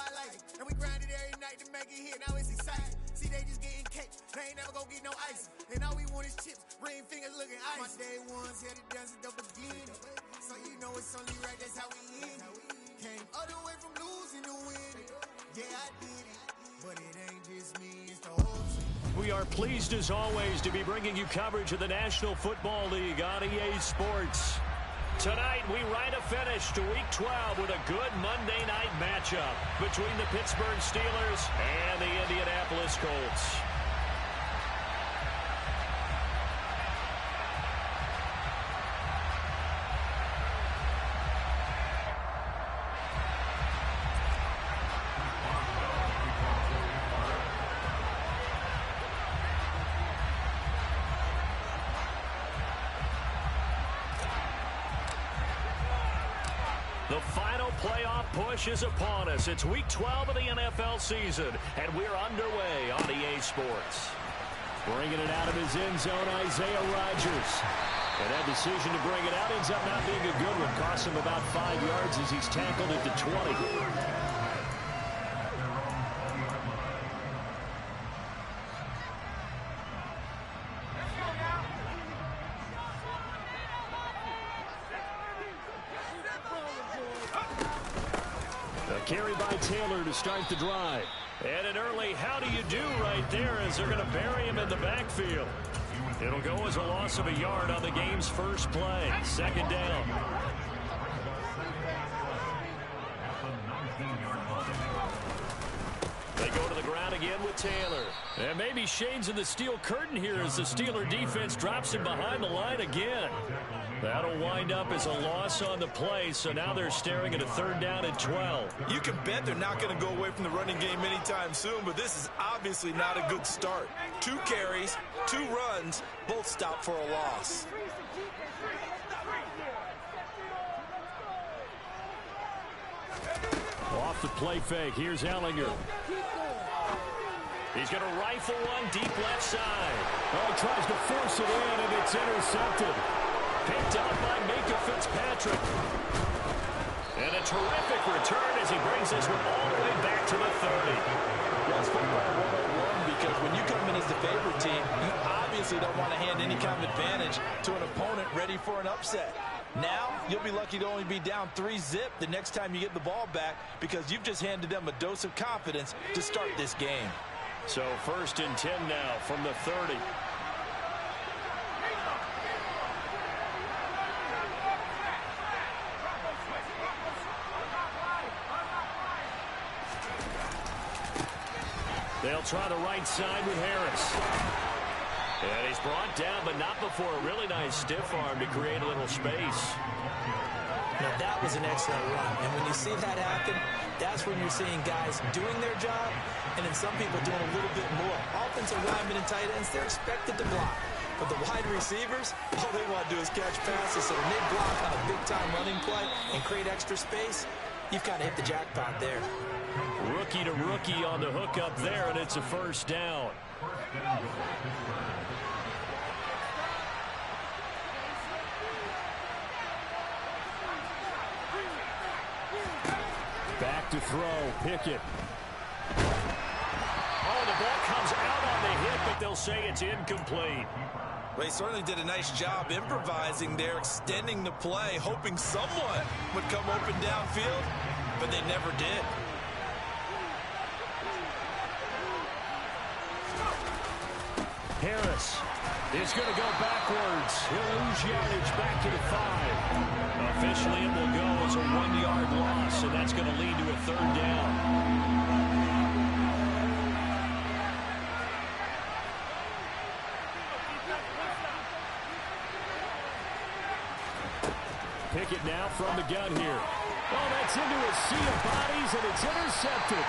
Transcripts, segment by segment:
I like it. And we grinded every night to make it hit, now it's exciting. See, they just getting cake, they ain't never gonna get no ice. And all we want is chips, ring fingers looking ice. My day ones here to dance at the beginning. So you know it's only right, that's how we end it. Came all the way from losing to winning. Yeah, I did it, but it ain't just me, it's the whole team. We are pleased as always to be bringing you coverage of the National Football League on EA Sports. Tonight, we write a finish to Week 12 with a good Monday night matchup between the Pittsburgh Steelers and the Indianapolis Colts. The final playoff push is upon us. It's Week 12 of the NFL season, and we're underway on EA Sports. Bringing it out of his end zone, Isaiah Rodgers. And that decision to bring it out ends up not being a good one. Costs him about 5 yards as he's tackled at the 20. Carry by Taylor to start the drive. And an early how do you do right there as they're going to bury him in the backfield. It'll go as a loss of a yard on the game's first play. Second down. They go to the ground again with Taylor. And maybe shades of the steel curtain here as the Steeler defense drops him behind the line again. That'll wind up as a loss on the play, so now they're staring at a third down and 12. You can bet they're not going to go away from the running game anytime soon, but this is obviously not a good start. 2 carries, 2 runs, both stop for a loss. Off the play fake, here's Ellinger. He's going to rifle one deep left side. Oh, he tries to force it in, and it's intercepted. Picked up by Minka Fitzpatrick. And a terrific return as he brings this one all the way back to the 30. That's football 101 because when you come in as the favorite team, you obviously don't want to hand any kind of advantage to an opponent ready for an upset. Now, you'll be lucky to only be down 3-zip the next time you get the ball back because you've just handed them a dose of confidence to start this game. So 1st and 10 now from the 30. They'll try the right side with Harris. And he's brought down, but not before a really nice stiff arm to create a little space. Now, that was an excellent run. And when you see that happen, that's when you're seeing guys doing their job and then some people doing a little bit more. Offensive linemen and tight ends, they're expected to block. But the wide receivers, all they want to do is catch passes. So when they block on a big-time running play and create extra space, you've kind of hit the jackpot there. Rookie to rookie on the hook up there, and it's a first down. Back to throw, Pickett. Oh, the ball comes out on the hit, but they'll say it's incomplete. Well, he certainly did a nice job improvising there, extending the play, hoping someone would come open downfield, but they never did. Harris is going to go backwards. He'll lose yardage back to the 5. Officially, it will go as a 1-yard loss, and that's going to lead to a third down. Pickett now from the gun here. Oh, that's into a sea of bodies, and it's intercepted.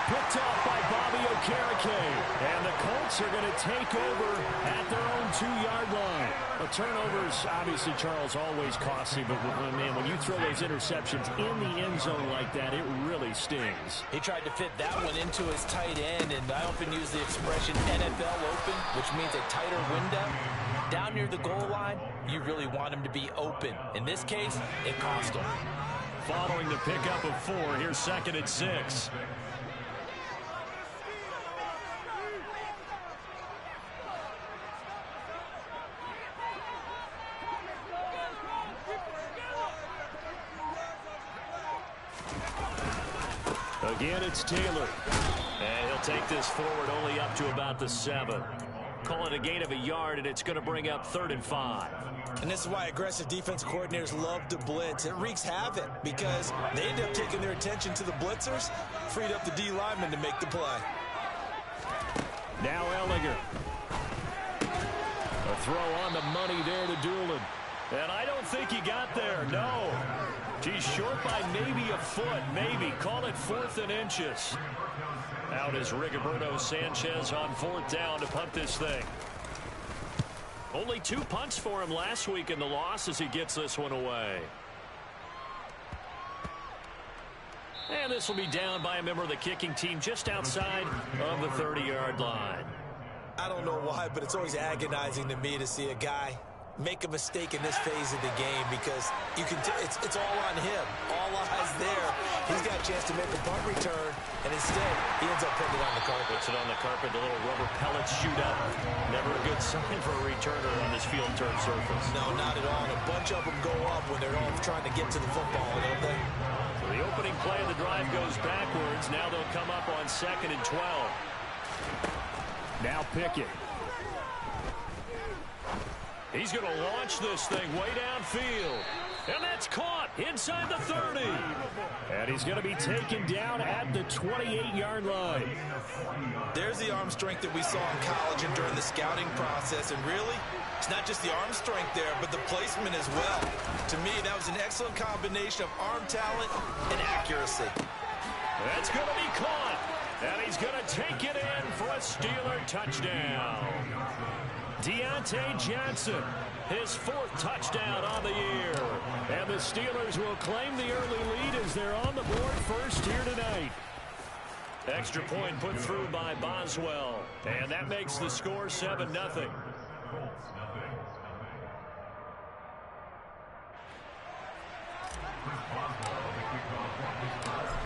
Picked off by Bobby Okereke. And the Colts are going to take over at their own 2-yard line. A turnover's obviously, Charles, always costly, but man, when you throw those interceptions in the end zone like that, it really stings. He tried to fit that one into his tight end, and I often use the expression NFL open, which means a tighter window. Down near the goal line, you really want him to be open. In this case, it cost him. following the pickup of 4. Here's 2nd and 6. Again, it's Taylor. And he'll take this forward only up to about the 7. Call it a gain of a yard, and it's going to bring up 3rd and 5. And this is why aggressive defense coordinators love to blitz. It wreaks havoc because they end up taking their attention to the blitzers, freed up the D lineman to make the play. Now Ellinger. A throw on the money there to Doolin. And I don't think he got there, no. He's short by maybe a foot, maybe. Call it 4th and inches. Out is Rigoberto Sanchez on 4th down to punt this thing. Only 2 punts for him last week in the loss as he gets this one away. And this will be down by a member of the kicking team just outside of the 30-yard line. I don't know why, but it's always agonizing to me to see a guy make a mistake in this phase of the game because you can it's all on him. All eyes there. He's got a chance to make a punt return, and instead he ends up putting it on the carpet. Puts it on the carpet, the little rubber pellets shoot up. Never a good sign for a returner on this field turf surface. No, not at all. And a bunch of them go up when they're all trying to get to the football, don't they? So the opening play of the drive goes backwards. Now they'll come up on 2nd and 12. Now Pickett. He's going to launch this thing way downfield. And that's caught inside the 30. And he's going to be taken down at the 28-yard line. There's the arm strength that we saw in college and during the scouting process. And really, it's not just the arm strength there, but the placement as well. To me, that was an excellent combination of arm talent and accuracy. That's going to be caught. And he's going to take it in for a Steeler touchdown. Deontay Johnson, his 4th touchdown on the year. And the Steelers will claim the early lead as they're on the board first here tonight. Extra point put through by Boswell. And that makes the score 7-0.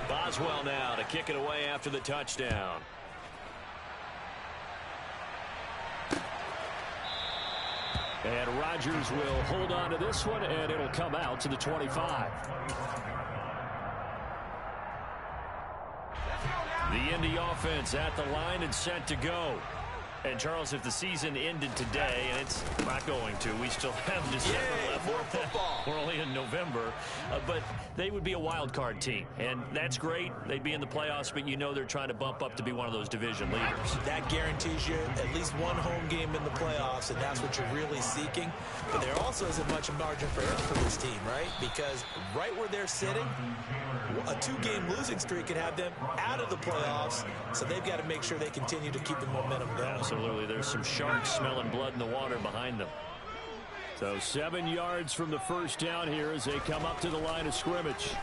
Boswell now to kick it away after the touchdown. And Rodgers will hold on to this one, and it'll come out to the 25. The Indy offense at the line and set to go. And, Charles, if the season ended today, and it's not going to, we still have December left. More football. We're only in November. But they would be a wild card team, and that's great. They'd be in the playoffs, but you know they're trying to bump up to be one of those division leaders. That guarantees you at least one home game in the playoffs, and that's what you're really seeking. But there also isn't much margin for error for this team, right? Because right where they're sitting, a 2-game losing streak could have them out of the playoffs, so they've got to make sure they continue to keep the momentum going. Absolutely. There's some sharks smelling blood in the water behind them. So 7 yards from the first down here as they come up to the line of scrimmage.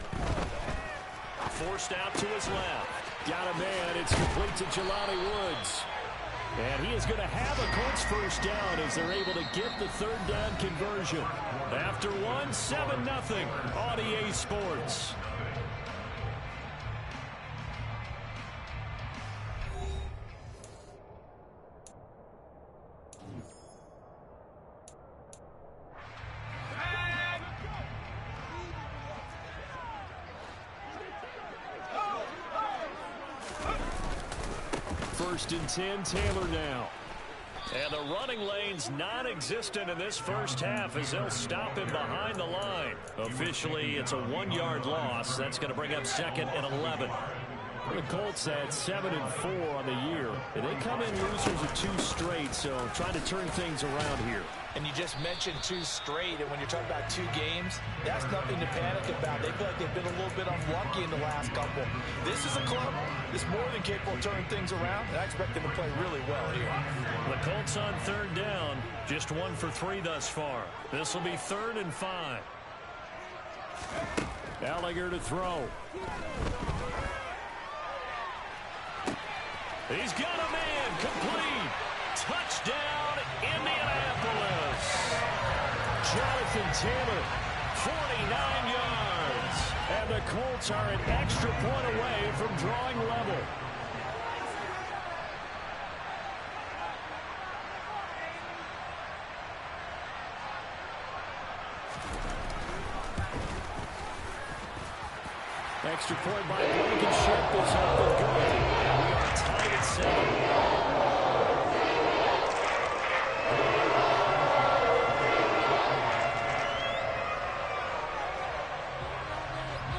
Forced out to his left. Got a man. It's complete to Jelani Woods. And he is going to have a Colts first down as they're able to get the 3rd down conversion. After 7-0 on EA Sports. First and 10, Taylor now. And the running lane's non-existent in this first half as they'll stop him behind the line. Officially, it's a 1-yard loss. That's going to bring up 2nd and 11. The Colts at 7-4 on the year. And they come in losers of 2 straight, so trying to turn things around here. And you just mentioned 2 straight, and when you're talking about 2 games, that's nothing to panic about. They feel like they've been a little bit unlucky in the last couple. This is a club that's more than capable of turning things around, and I expect them to play really well here. The Colts on 3rd down, just 1 for 3 thus far. This will be 3rd and 5. Ellinger to throw. He's got a man, complete. Touchdown, Indianapolis. Jonathan Taylor, 49 yards. And And the Colts are an extra point away from drawing level. Extra point by Blankenship is up and good. We are tied at 7.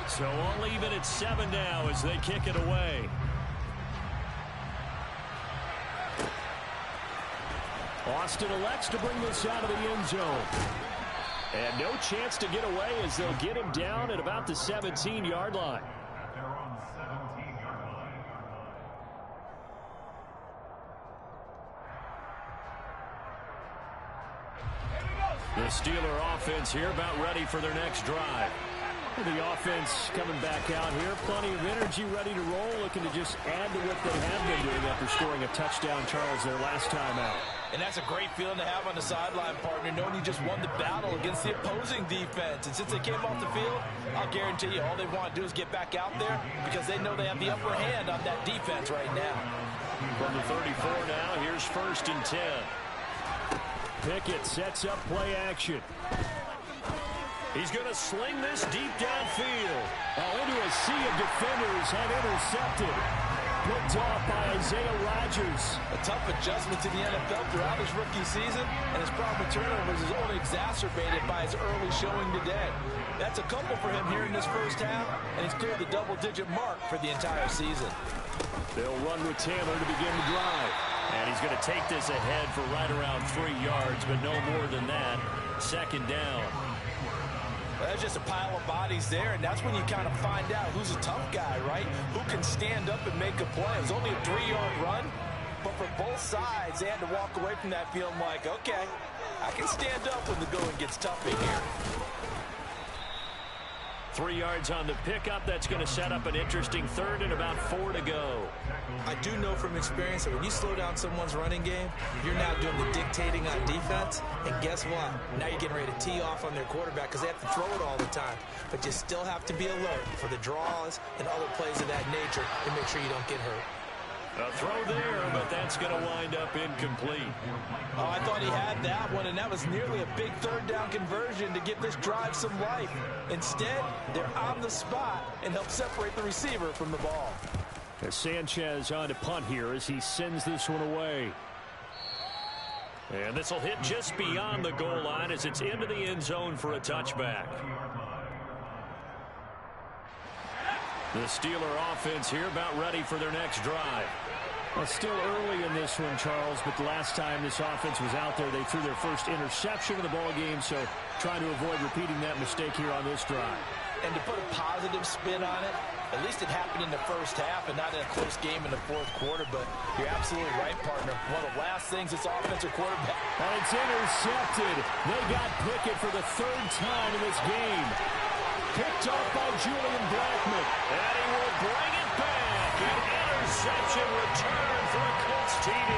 So all even at 7 now as they kick it away. Austin elects to bring this out of the end zone. And no chance to get away as they'll get him down at about the 17-yard line. The Steeler offense here about ready for their next drive. The offense coming back out here. Plenty of energy, ready to roll, looking to just add to what they have been doing after scoring a touchdown, Charles, their last time out. And that's a great feeling to have on the sideline, partner, knowing you just won the battle against the opposing defense. And since they came off the field, I'll guarantee you all they want to do is get back out there because they know they have the upper hand on that defense right now. From the 34 now, here's 1st and 10. Pickett sets up play action. He's going to sling this deep downfield. Into a sea of defenders and intercepted. Picked off by Isaiah Rodgers. A tough adjustment to the NFL throughout his rookie season, and his problem with turnovers is only exacerbated by his early showing today. That's a couple for him here in this first half, and he's cleared the double-digit mark for the entire season. They'll run with Taylor to begin the drive. And he's going to take this ahead for right around 3 yards, but no more than that. 2nd down. There's just a pile of bodies there, and that's when you kind of find out who's a tough guy, right? Who can stand up and make a play. It was only a 3-yard run, but for both sides, they had to walk away from that feeling like, okay, I can stand up when the going gets tough in here. 3 yards on the pickup. That's going to set up an interesting 3rd and about 4 to go. I do know from experience that when you slow down someone's running game, you're now doing the dictating on defense. And guess what? Now you're getting ready to tee off on their quarterback because they have to throw it all the time. But you still have to be alert for the draws and other plays of that nature to make sure you don't get hurt. A throw there, but that's going to wind up incomplete. Oh, I thought he had that one, and that was nearly a big 3rd down conversion to give this drive some life. Instead, they're on the spot and help separate the receiver from the ball. As Sanchez on to punt here as he sends this one away. And this will hit just beyond the goal line as it's into the end zone for a touchback. The Steeler offense here about ready for their next drive. Well, still early in this one, Charles, but the last time this offense was out there, they threw their first interception of the ball game, so trying to avoid repeating that mistake here on this drive. And to put a positive spin on it, at least it happened in the first half and not in a close game in the 4th quarter, but you're absolutely right, partner. One of the last things this offensive quarterback. And it's intercepted. They got Pickett for the 3rd time in this game. Picked off by Julian Blackmon. And he will bring it back. An interception return for a Colts TD.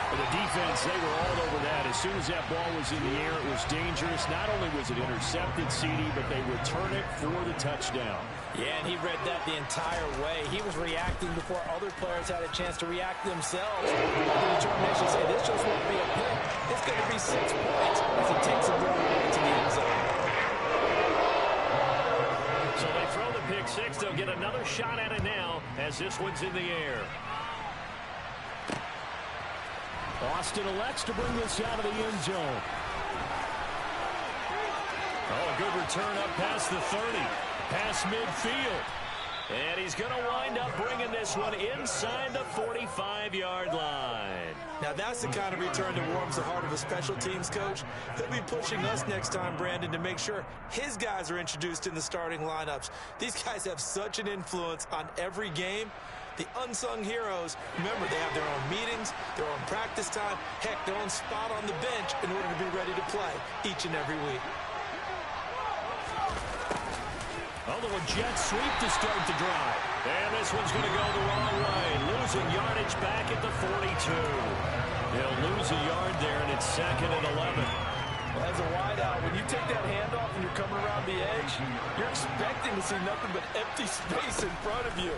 For the defense, they were all over that. As soon as that ball was in the air, it was dangerous. Not only was it intercepted, CD, but they return it for the touchdown. Yeah, and he read that the entire way. He was reacting before other players had a chance to react themselves. The determination say this just won't be a pick. It's going to be 6 points as he takes it down to the end zone. So they throw the pick 6. They'll get another shot at it now as this one's in the air. Austin elects to bring this out of the end zone. Oh, a good return up past the 30. Past midfield. And he's going to wind up bringing this one inside the 45-yard line. Now that's the kind of return that warms the heart of a special teams coach. He'll be pushing us next time, Brandon, to make sure his guys are introduced in the starting lineups. These guys have such an influence on every game. The unsung heroes, remember, they have their own meetings, their own practice time, heck, their own spot on the bench in order to be ready to play each and every week. Although a jet sweep to start the drive. And this one's going to go the wrong way. Losing yardage back at the 42. They'll lose a yard there, and it's 2nd and 11. As a wideout, when you take that handoff and you're coming around the edge, you're expecting to see nothing but empty space in front of you.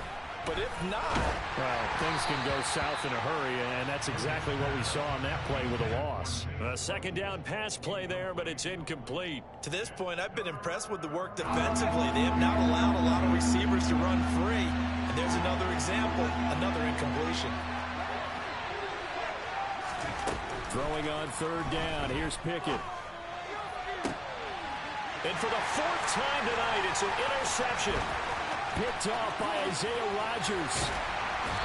But if not... Well, things can go south in a hurry, and that's exactly what we saw on that play with a loss. A second down pass play there, but it's incomplete. To this point, I've been impressed with the work defensively. They have not allowed a lot of receivers to run free. And there's another example, another incompletion. Throwing on third down, here's Pickett. And for the fourth time tonight, it's an interception. Picked off by Isaiah Rodgers.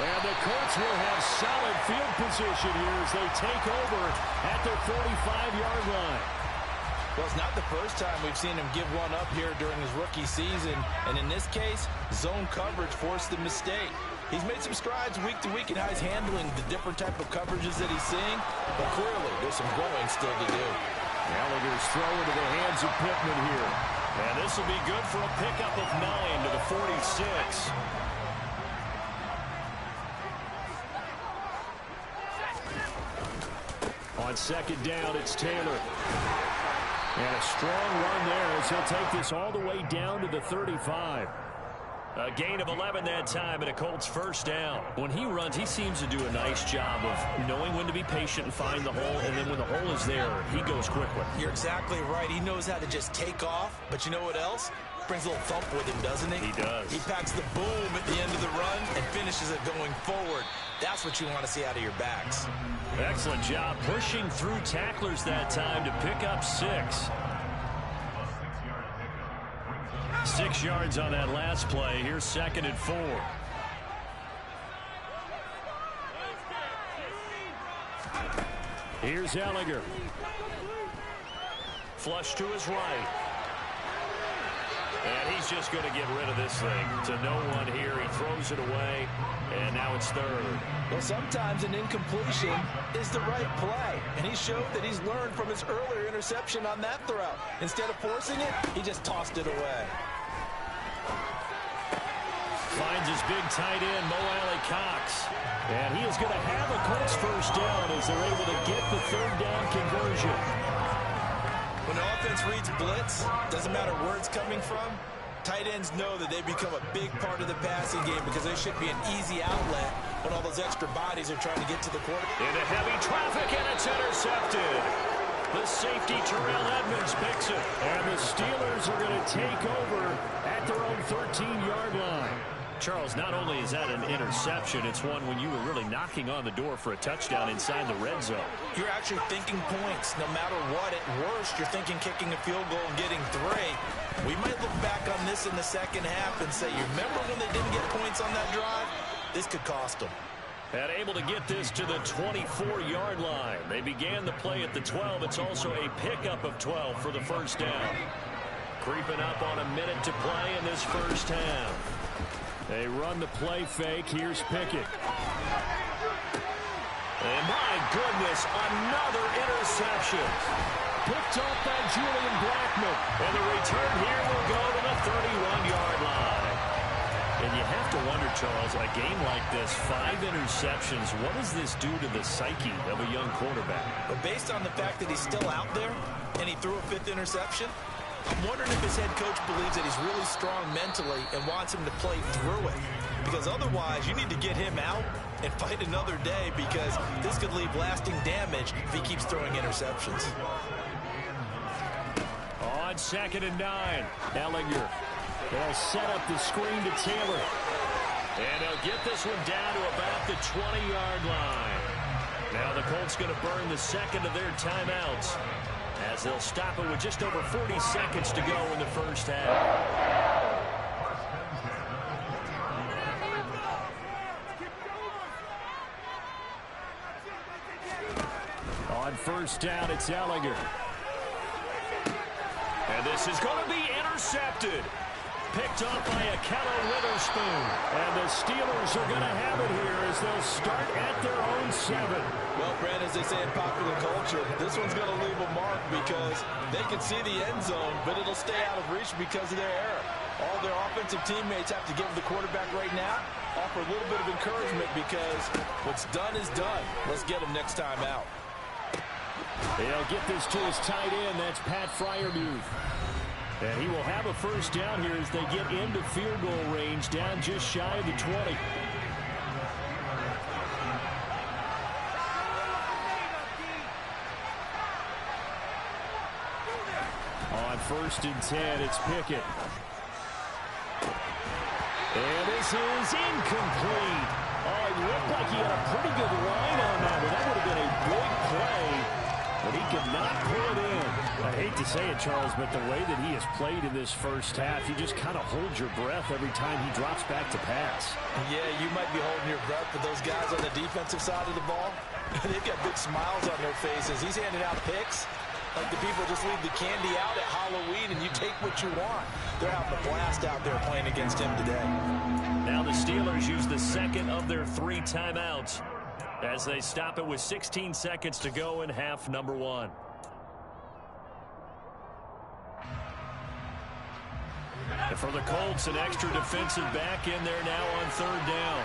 And the Colts will have solid field position here as they take over at their 45-yard line. Well, it's not the first time we've seen him give one up here during his rookie season. And in this case, zone coverage forced the mistake. He's made some strides week to week in how he's handling the different type of coverages that he's seeing. But clearly, there's some growing still to do. Gallagher's throw into the hands of Pittman here. And this will be good for a pickup of 9 to the 46. On second down, it's Taylor. And a strong run there as he'll take this all the way down to the 35. A gain of 11 that time and a Colts first down. When he runs, he seems to do a nice job of knowing when to be patient and find the hole, and then when the hole is there, he goes quickly. You're exactly right. He knows how to just take off, but you know what else? Brings a little thump with him, doesn't he? He does. He packs the boom at the end of the run and finishes it going forward. That's what you want to see out of your backs. Excellent job pushing through tacklers that time to pick up 6. 6 yards on that last play. Here's 2nd and 4. Here's Ellinger. Flush to his right. And he's just going to get rid of this thing. To no one here. He throws it away. And now it's 3rd. Well, sometimes an incompletion is the right play. And he showed that he's learned from his earlier interception on that throw. Instead of forcing it, he just tossed it away. Finds his big tight end, Mo Alley-Cox. And he is going to have a Colts first down as they're able to get the 3rd down conversion. When the offense reads blitz, doesn't matter where it's coming from, tight ends know that they become a big part of the passing game because they should be an easy outlet when all those extra bodies are trying to get to the quarterback. Into heavy traffic, and it's intercepted. The safety, Terrell Edmonds, picks it. And the Steelers are going to take over at their own 13-yard line. Charles, not only is that an interception, it's one when you were really knocking on the door for a touchdown inside the red zone. You're actually thinking points. No matter what, at worst, you're thinking kicking a field goal and getting 3. We might look back on this in the second half and say, you remember when they didn't get points on that drive? This could cost them. And able to get this to the 24-yard line. They began the play at the 12. It's also a pickup of 12 for the first down. Creeping up on a minute to play in this first half. They run the play fake. Here's Pickett. And my goodness, another interception. Picked off by Julian Blackmon. And the return here will go to the 31-yard line. And you have to wonder, Charles, in a game like this, 5 interceptions, what does this do to the psyche of a young quarterback? But based on the fact that he's still out there and he threw a 5th interception, I'm wondering if his head coach believes that he's really strong mentally and wants him to play through it. Because otherwise, you need to get him out and fight another day because this could leave lasting damage if he keeps throwing interceptions. On 2nd and 9, Ellinger. They'll set up the screen to Taylor. And they'll get this one down to about the 20-yard line. Now the Colts going to burn the 2nd of their timeouts as they'll stop it with just over 40 seconds to go in the first half. On first down, it's Ellinger. And this is going to be intercepted. Picked up by Akello Witherspoon. And the Steelers are going to have it here as they'll start at their own 7. Well, Brad, as they say in popular culture, this one's going to leave a mark because they can see the end zone, but it'll stay out of reach because of their error. All their offensive teammates have to give the quarterback right now, offer a little bit of encouragement because what's done is done. Let's get him next time out. He'll get this to his tight end. That's Pat Freiermuth. And he will have a first down here as they get into field goal range, down just shy of the 20. On 1st and 10, it's Pickett. And this is incomplete. Oh, it looked like he had a pretty good line on that one. That would have been a big play, but he could not pull it in. I hate to say it, Charles, but the way that he has played in this first half, you just kind of hold your breath every time he drops back to pass. Yeah, you might be holding your breath, but those guys on the defensive side of the ball, they've got big smiles on their faces. He's handing out picks like the people just leave the candy out at Halloween and you take what you want. They're having a blast out there playing against him today. Now the Steelers use the second of their 3 timeouts as they stop it with 16 seconds to go in half number 1. And for the Colts, an extra defensive back in there now on 3rd down.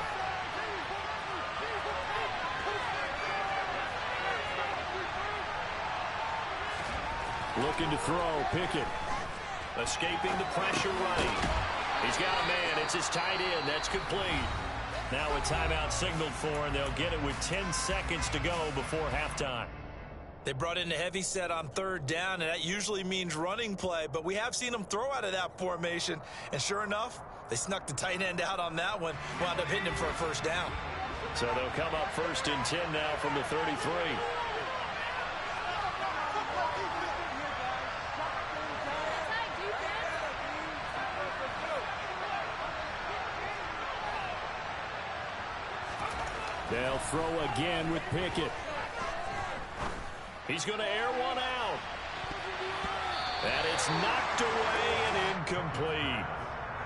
Looking to throw, Pickett. Escaping the pressure right. He's got a man. It's his tight end. That's complete. Now a timeout signaled for, and they'll get it with 10 seconds to go before halftime. They brought in a heavy set on 3rd down, and that usually means running play, but we have seen them throw out of that formation, and sure enough, they snuck the tight end out on that one, wound up hitting him for a first down. So they'll come up 1st and 10 now from the 33. They'll throw again with Pickett. He's going to air one out. And it's knocked away and incomplete.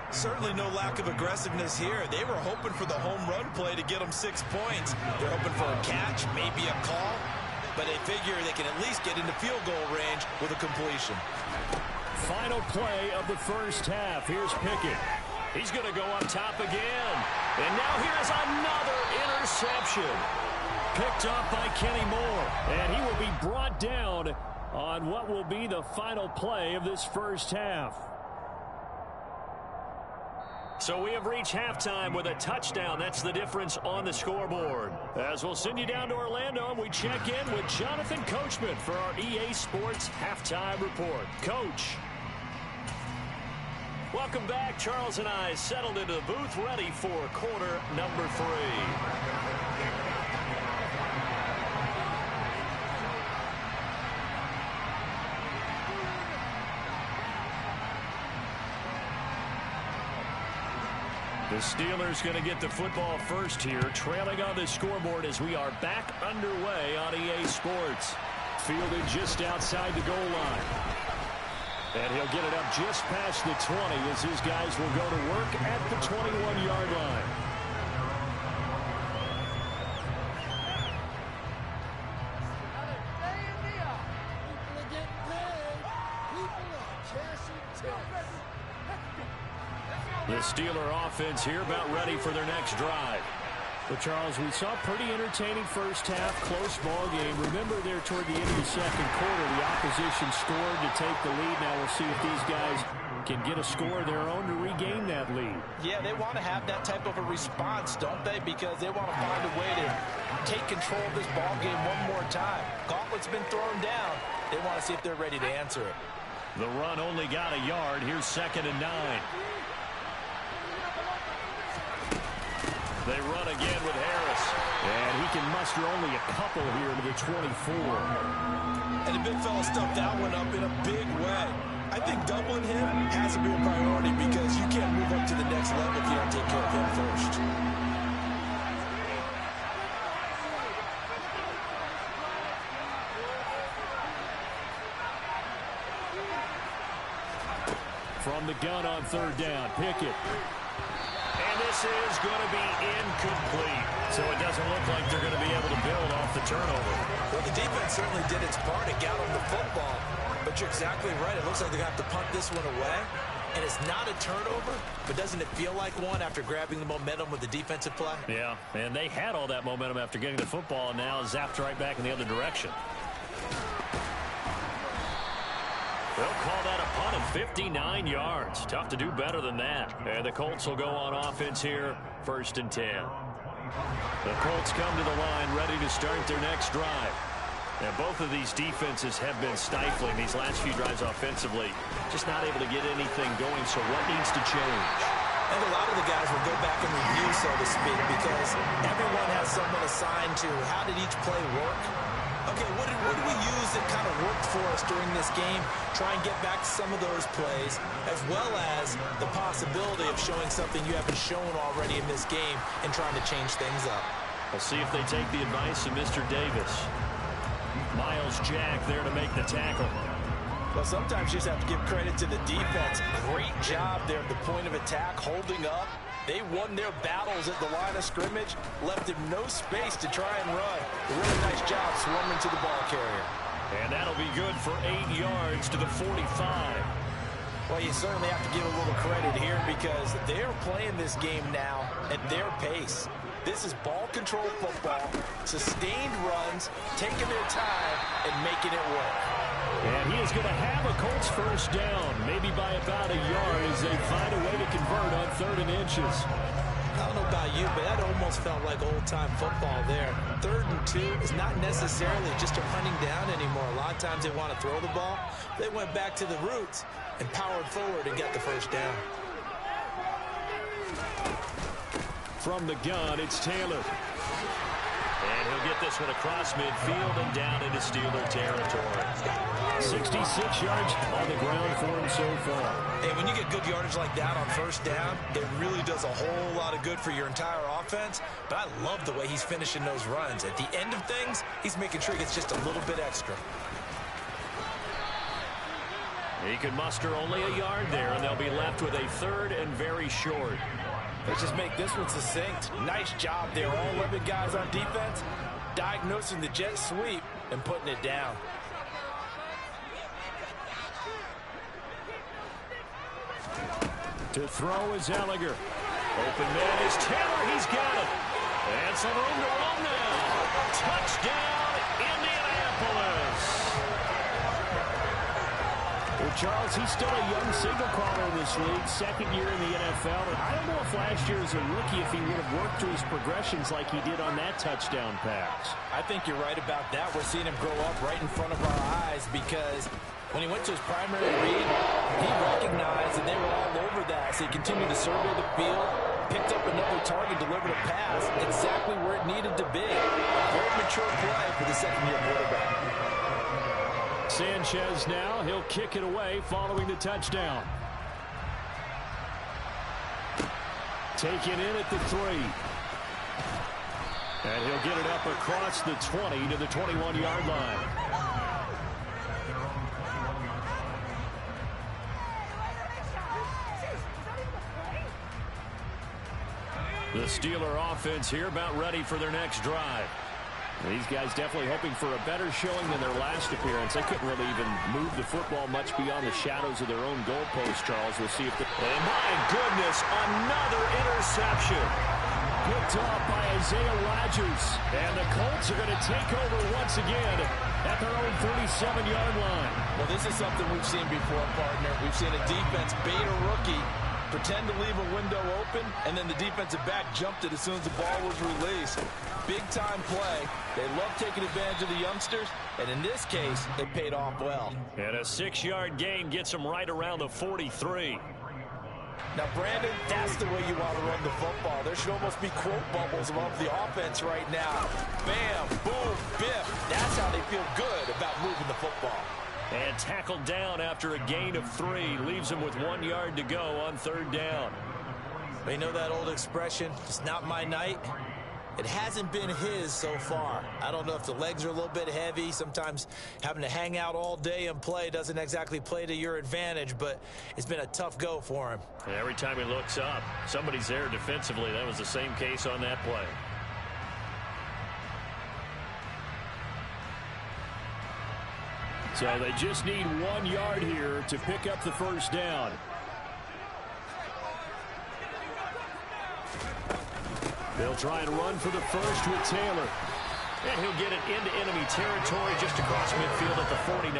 Certainly no lack of aggressiveness here. They were hoping for the home run play to get them 6 points. They're hoping for a catch, maybe a call, but they figure they can at least get into field goal range with a completion. Final play of the first half. Here's Pickett. He's going to go up top again. And now here's another interception. Picked up by Kenny Moore. And he will be brought down on what will be the final play of this first half. So we have reached halftime with a touchdown. That's the difference on the scoreboard. As we'll send you down to Orlando, and we check in with Jonathan Coachman for our EA Sports Halftime Report. Coach. Welcome back. Charles and I settled into the booth, ready for quarter number 3. The Steelers going to get the football first here, trailing on the scoreboard as we are back underway on EA Sports. Fielded just outside the goal line. And he'll get it up just past the 20 as his guys will go to work at the 21-yard line. The Steeler offense here about ready for their next drive. But, Charles, we saw a pretty entertaining first half, close ball game. Remember there toward the end of the second quarter, the opposition scored to take the lead. Now we'll see if these guys can get a score of their own to regain that lead. Yeah, they want to have that type of a response, don't they? Because they want to find a way to take control of this ball game one more time. Gauntlet's been thrown down. They want to see if they're ready to answer it. The run only got a yard. Here's 2nd and 9. They run again with Harris. And he can muster only a couple here to the 24. And the big fella stuffed that one up in a big way. I think doubling him has to be a priority because you can't move up to the next level if you don't take care of him first. From the gun on 3rd down, Pickett. And this is going to be incomplete. So it doesn't look like they're going to be able to build off the turnover. Well, the defense certainly did its part. It got them the football. But you're exactly right. It looks like they're going to have to punt this one away. And it's not a turnover, but doesn't it feel like one after grabbing the momentum with the defensive play? Yeah, and they had all that momentum after getting the football, and now zapped right back in the other direction. They'll call that a punt of 59 yards. Tough to do better than that. And the Colts will go on offense here, 1st and 10. The Colts come to the line ready to start their next drive. And both of these defenses have been stifling these last few drives offensively. Just not able to get anything going, so what needs to change? And a lot of the guys will go back and review, so to speak, because everyone has someone assigned to how did each play work. Okay, what did we use that kind of worked for us during this game? Try and get back to some of those plays, as well as the possibility of showing something you haven't shown already in this game and trying to change things up. We'll see if they take the advice of Mr. Davis. Miles Jack there to make the tackle. Well, sometimes you just have to give credit to the defense. Great job there at the point of attack, holding up. They won their battles at the line of scrimmage, left him no space to try and run. A really nice job swarming to the ball carrier. And that'll be good for 8 yards to the 45. Well, you certainly have to give a little credit here because they're playing this game now at their pace. This is ball control football, sustained runs, taking their time, and making it work. And he is going to have a Colts first down, maybe by about a yard as they find a way to convert on 3rd and inches. I don't know about you, but that almost felt like old-time football there. 3rd and 2 is not necessarily just a running down anymore. A lot of times they want to throw the ball. They went back to the roots and powered forward and got the first down. From the gun, it's Taylor. And he'll get this one across midfield and down into Steeler territory. 66 yards on the ground for him so far. And when you get good yardage like that on first down, it really does a whole lot of good for your entire offense. But I love the way he's finishing those runs. At the end of things, he's making sure he gets just a little bit extra. He can muster only a yard there, and they'll be left with a 3rd and very short. Let's just make this one succinct. Nice job there, all 11 guys on defense, diagnosing the jet sweep and putting it down. To throw is Ellinger. Open man is Taylor. He's got it. And some room to run now. Touchdown, Indianapolis. Well, Charles, he's still a young signal caller in this league, 2nd year in the NFL. And I don't know if last year as a rookie, if he would have worked through his progressions like he did on that touchdown pass. I think you're right about that. We're seeing him grow up right in front of our eyes because when he went to his primary read, he recognized that they were all over that. So he continued to survey the field, picked up another target, delivered a pass exactly where it needed to be. Very mature play for the 2nd-year quarterback. Sanchez now, he'll kick it away following the touchdown. Taken in at the 3. And he'll get it up across the 20 to the 21-yard line. The Steeler offense here about ready for their next drive. These guys definitely hoping for a better showing than their last appearance. They couldn't really even move the football much beyond the shadows of their own goalpost, Charles. We'll see if the... And my goodness, another interception. Picked off by Isaiah Rodgers. And the Colts are going to take over once again at their own 37-yard line. Well, this is something we've seen before, partner. We've seen a defense bait a rookie, pretend to leave a window open, and then the defensive back jumped it as soon as the ball was released. Big-time play. They love taking advantage of the youngsters, and in this case, it paid off well. And a 6-yard gain gets them right around the 43. Now, Brandon, that's the way you want to run the football. There should almost be quote bubbles above the offense right now. Bam, boom, biff. That's how they feel good about moving the football. And tackled down after a gain of 3. Leaves him with 1 yard to go on 3rd down. You know that old expression, it's not my night? It hasn't been his so far. I don't know if the legs are a little bit heavy. Sometimes having to hang out all day and play doesn't exactly play to your advantage, but it's been a tough go for him. And every time he looks up, somebody's there defensively. That was the same case on that play. So they just need 1 yard here to pick up the first down. They'll try and run for the first with Taylor. And he'll get it into enemy territory just across midfield at the 49.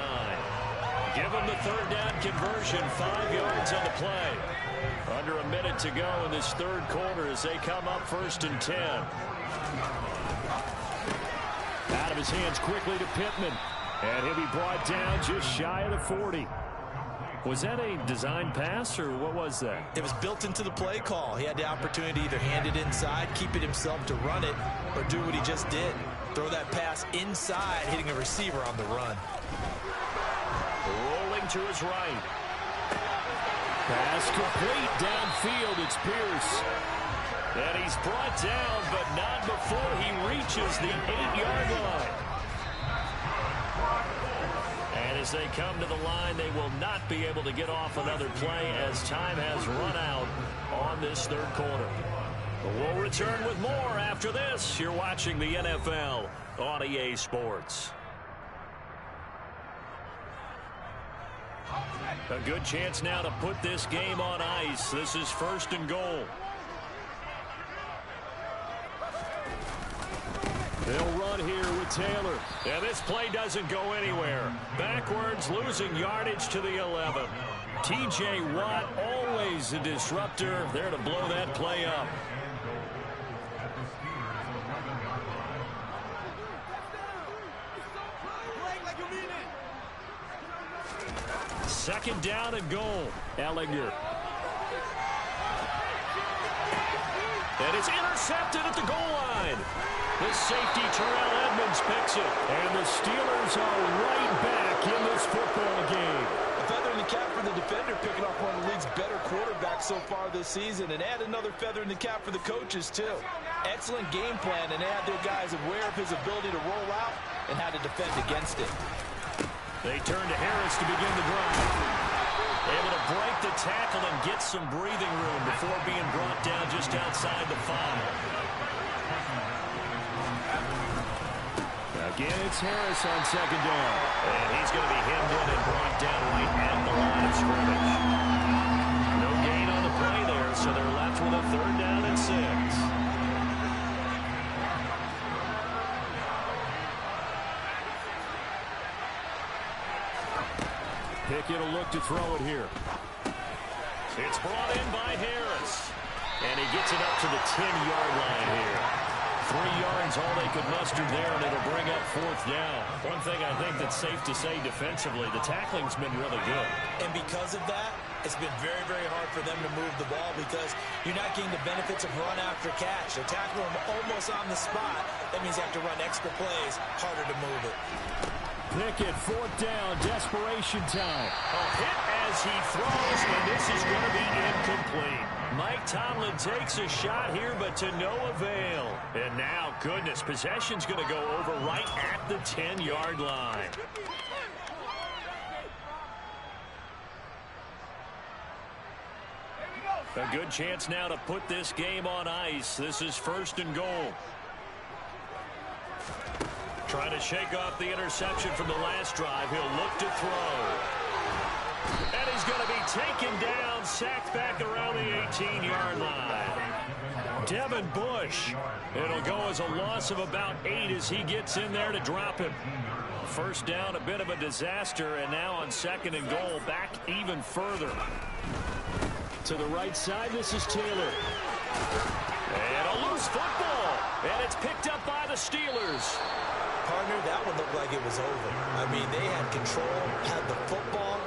Give them the third down conversion, 5 yards on the play. Under a minute to go in this third quarter as they come up 1st and 10. Out of his hands quickly to Pittman. And he'll be brought down just shy of the 40. Was that a design pass, or what was that? It was built into the play call. He had the opportunity to either hand it inside, keep it himself to run it, or do what he just did. Throw that pass inside, hitting a receiver on the run. Rolling to his right. Pass complete downfield. It's Pierce. And he's brought down, but not before he reaches the 8-yard line. And as they come to the line, they will not be able to get off another play as time has run out on this third quarter. We'll return with more after this. You're watching the NFL on EA Sports. A good chance now to put this game on ice. This is 1st and goal. They'll run here with Taylor. And this play doesn't go anywhere. Backwards, losing yardage to the 11. T.J. Watt, always a disruptor, there to blow that play up. Second down and goal. Ellinger. And it's intercepted at the goal line. The safety, Terrell Edmonds, picks it. And the Steelers are right back in this football game. A feather in the cap for the defender, picking off one of the league's better quarterbacks so far this season. And add another feather in the cap for the coaches, too. Excellent game plan, and they had their guys aware of his ability to roll out and how to defend against it. They turn to Harris to begin the drive. Able to break the tackle and get some breathing room before being brought down just outside the 5. Again, it's Harris on second down. And he's going to be hemmed in and brought down right at the line of scrimmage. No gain on the play there, so they're left with a 3rd down and 6. Pickett will look to throw it here. It's brought in by Harris. And he gets it up to the 10-yard line here. 3 yards, all they could muster there, and it'll bring up 4th down. One thing I think that's safe to say defensively, the tackling's been really good. And because of that, it's been very, very hard for them to move the ball because you're not getting the benefits of run after catch. They're tackling them almost on the spot. That means you have to run extra plays, harder to move it. Pickett, 4th down, desperation time. A hit as he throws, and this is going to be incomplete. Mike Tomlin takes a shot here, but to no avail. And now, goodness, possession's going to go over right at the 10-yard line. A good chance now to put this game on ice. This is 1st and goal. Trying to shake off the interception from the last drive. He'll look to throw. And he's going to be taken down, sacked back around the 18-yard line. Devin Bush. It'll go as a loss of about 8 as he gets in there to drop him. 1st down, a bit of a disaster, and now on 2nd and goal, back even further. To the right side, this is Taylor. And a loose football. And it's picked up by the Steelers. Partner, that one looked like it was over. I mean, they had control, had the football,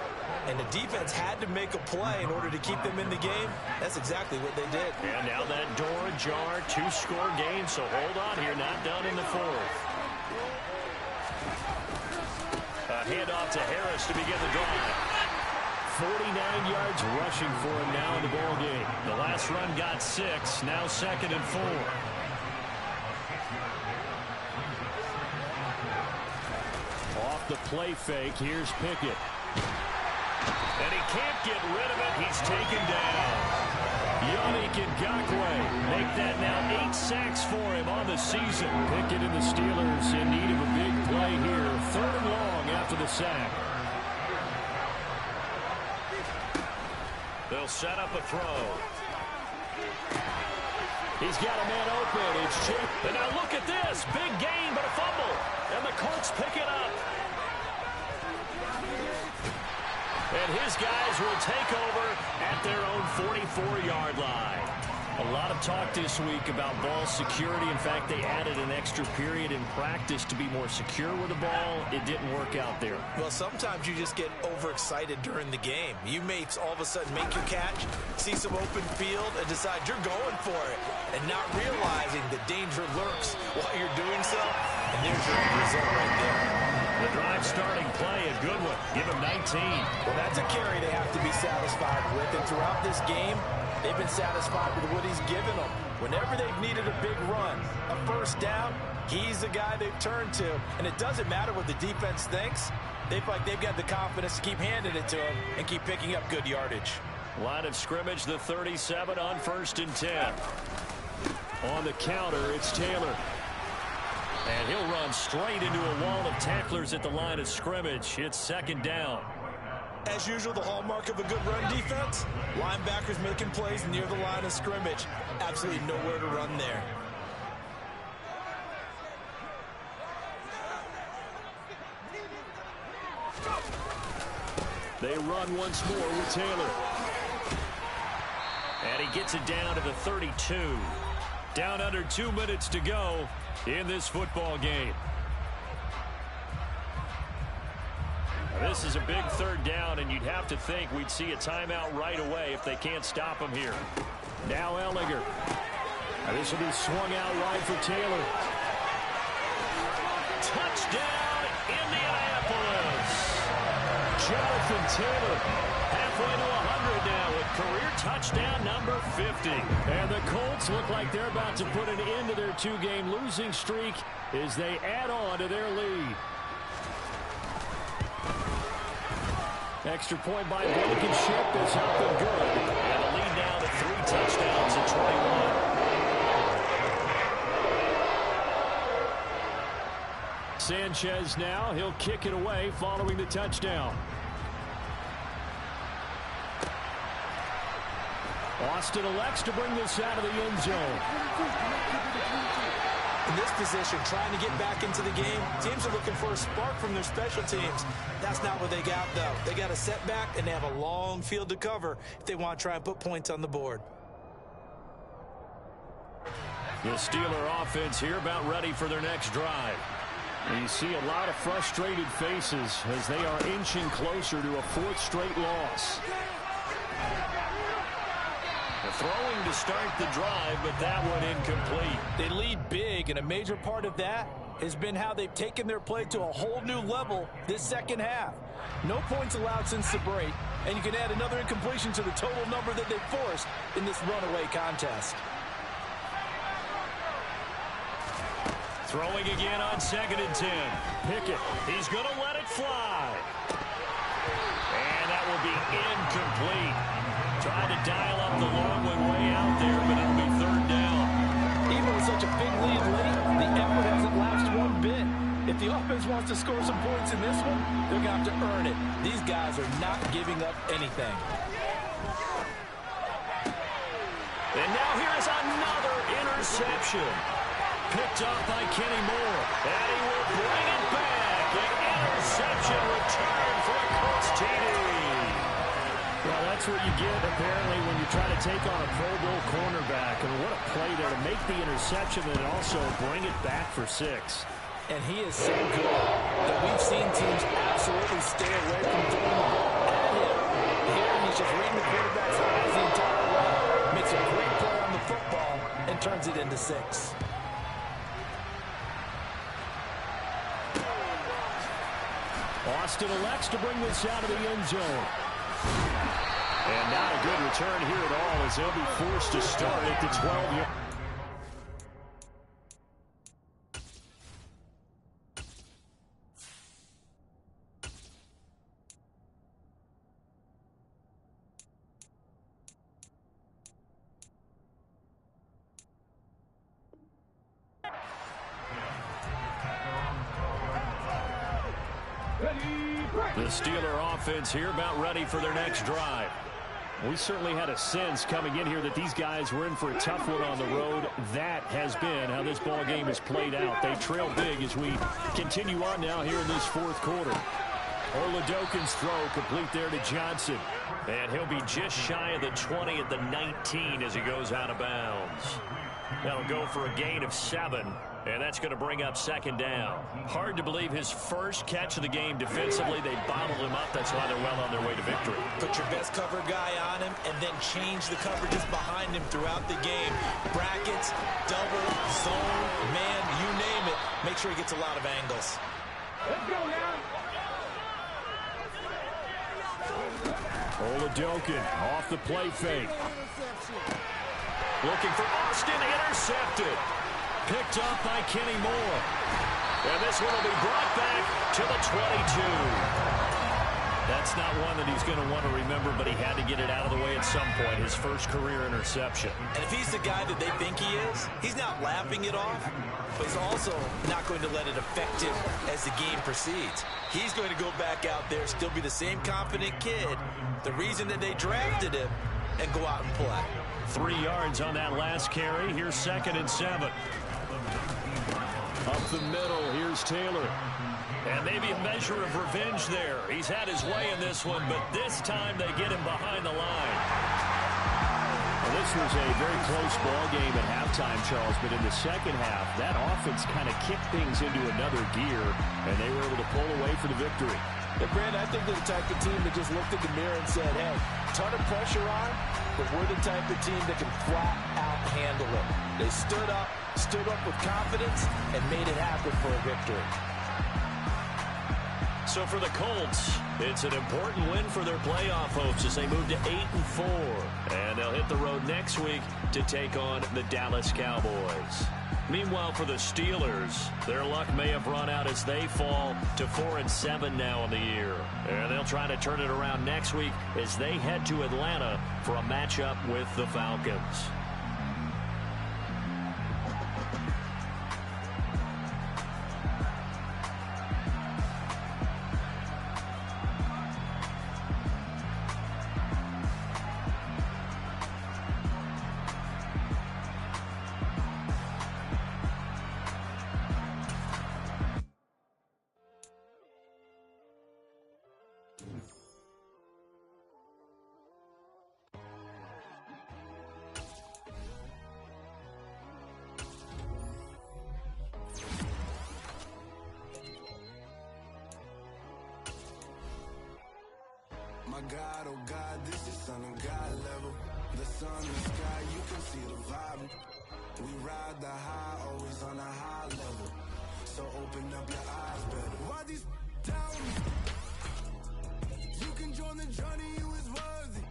and the defense had to make a play in order to keep them in the game. That's exactly what they did. And now that door ajar, 2-score game, so hold on here, not done in the 4th. A handoff to Harris to begin the drive. 49 yards rushing for him now in the ball game. The last run got 6, now 2nd and 4. Off the play fake, here's Pickett. And he can't get rid of it. He's taken down. Yannick Ngakoue make that now 8 sacks for him on the season. Pickett and the Steelers in need of a big play here. 3rd and long after the sack. They'll set up a throw. He's got a man open. It's Chip. And now look at this. Big gain, but a fumble. And the Colts pick it up. And his guys will take over at their own 44-yard line. A lot of talk this week about ball security. In fact, they added an extra period in practice to be more secure with the ball. It didn't work out there. Well, sometimes you just get overexcited during the game. You may all of a sudden make your catch, see some open field, and decide you're going for it, and not realizing the danger lurks while you're doing so. And there's your end result right there. The drive starting play, a good one. Give him 19. Well, that's a carry they have to be satisfied with. And throughout this game, they've been satisfied with what he's given them. Whenever they've needed a big run, a first down, he's the guy they've turned to. And it doesn't matter what the defense thinks. They feel like they've got the confidence to keep handing it to him and keep picking up good yardage. Line of scrimmage, the 37 on 1st and 10. On the counter, it's Taylor. And he'll run straight into a wall of tacklers at the line of scrimmage. It's 2nd down. As usual, the hallmark of a good run defense, linebackers making plays near the line of scrimmage. Absolutely nowhere to run there. They run once more with Taylor. And he gets it down to the 32. Down under 2 minutes to go in this football game. Now, this is a big 3rd down, and you'd have to think we'd see a timeout right away if they can't stop him here. Now Ellinger. Now, this will be swung out wide for Taylor. Touchdown, Indianapolis. Jonathan Taylor, halfway to 100 now with career touchdown number 50. And the Colts look like they're about to put an end to their 2-game losing streak as they add on to their lead. Extra point by Blankenship is up and good. And the lead now to 3 touchdowns at 21. Sanchez now, he'll kick it away following the touchdown. Austin elects to bring this out of the end zone. In this position, trying to get back into the game, teams are looking for a spark from their special teams. That's not what they got, though. They got a setback, and they have a long field to cover if they want to try and put points on the board. The Steeler offense here about ready for their next drive. You see a lot of frustrated faces as they are inching closer to a 4th straight loss. The throwing to start the drive, but that one incomplete. They lead big, and a major part of that has been how they've taken their play to a whole new level this second half. No points allowed since the break, and you can add another incompletion to the total number that they've forced in this runaway contest. Throwing again on 2nd and 10. Pickett, he's going to let it fly. And that will be incomplete. Tried to dial up the long one way out there, but it'll be 3rd down. Even with such a big lead late, the effort hasn't lapsed one bit. If the offense wants to score some points in this one, they're going to have to earn it. These guys are not giving up anything. And now here is another interception. Picked up by Kenny Moore. And he will bring it back. An interception return for a Colts TD. Well, that's what you get, apparently, when you try to take on a Pro Bowl cornerback. And what a play there to make the interception and also bring it back for 6. And he is so good that we've seen teams absolutely stay away from throwing the ball at him. Here, he's just reading the quarterback's eyes the entire way. Makes a great play on the football and turns it into 6. Austin elects to bring this out of the end zone. And not a good return here at all as they'll be forced to start at the 12-yard. The Steeler offense here about ready for their next drive. We certainly had a sense coming in here that these guys were in for a tough one on the road. That has been how this ball game has played out. They trail big as we continue on now here in this 4th quarter. Oladokin's throw complete there to Johnson. And he'll be just shy of the 20 at the 19 as he goes out of bounds. That'll go for a gain of 7. And that's going to bring up second down. Hard to believe his first catch of the game defensively. They bottled him up. That's why they're well on their way to victory. Put your best cover guy on him and then change the coverages behind him throughout the game. Brackets, double, zone, man, you name it. Make sure he gets a lot of angles. Let's go now. Oladokin off the play fake. Looking for Austin, intercepted. Picked up by Kenny Moore. And this one will be brought back to the 22. That's not one that he's going to want to remember, but he had to get it out of the way at some point, his first career interception. And if he's the guy that they think he is, he's not laughing it off, but he's also not going to let it affect him as the game proceeds. He's going to go back out there, still be the same confident kid, the reason that they drafted him, and go out and play. 3 yards on that last carry. Here's 2nd and 7. Up the middle, here's Taylor. And maybe a measure of revenge there. He's had his way in this one, but this time they get him behind the line. Well, this was a very close ball game at halftime, Charles, but in the second half, that offense kind of kicked things into another gear, and they were able to pull away for the victory. Yeah, Brandon, I think they're the type of team that just looked at the mirror and said, hey, ton of pressure on, but we're the type of team that can flat out handle it. They stood up with confidence, and made it happen for a victory. So for the Colts, it's an important win for their playoff hopes as they move to 8-4. And they'll hit the road next week to take on the Dallas Cowboys. Meanwhile, for the Steelers, their luck may have run out as they fall to 4-7 now in the year. And they'll try to turn it around next week as they head to Atlanta for a matchup with the Falcons. My God, oh God, this is Son of God level. The sun, the sky, you can see the vibe. We ride the high, always on a high level. So open up your eyes better. Why these tell me? You can join the journey, you is worthy.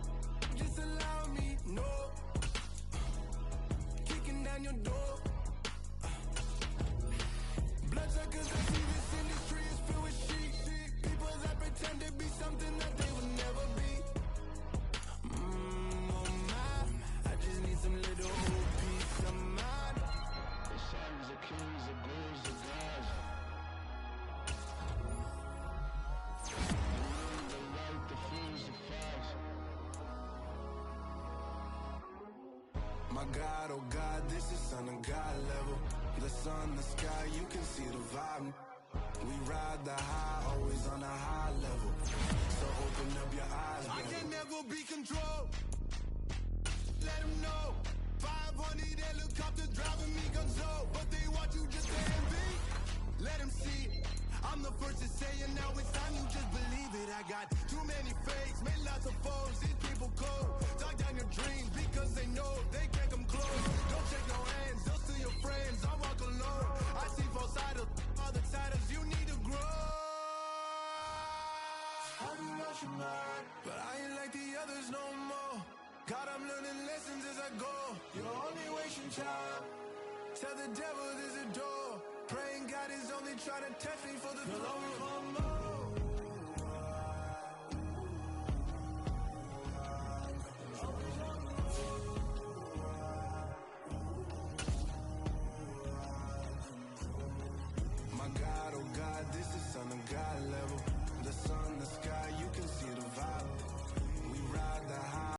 Just allow me, no. Kicking down your door. Bloodsuckers, I see this industry is filled with sheep. People that pretend to be something that they will never be. Oh my, I just need some little peace of mind. The sons of kings, the ghouls, the gods. The right, the fools, the facts. My God, oh God, this is Son of God level. The sun, the sky, you can see the vibe. We ride the high, always on a high level. So open up your eyes, baby. I can never be controlled. Let them know. 500 helicopters driving me gonzo. But they watch you just to envy. Let them see. I'm the first to say it, now it's time you just believe it. I got too many fakes, made lots of foes. These people cold. Talk down your dreams because they know they can't come close. Don't check no hands, those to your friends. I walk alone. I see both sides of other siders. You need to grow. I do lost your mind, but I ain't like the others no more. God, I'm learning lessons as I go. You're only wasting time. Tell the devil there's a door. Praying God is only trying to test me for the glory.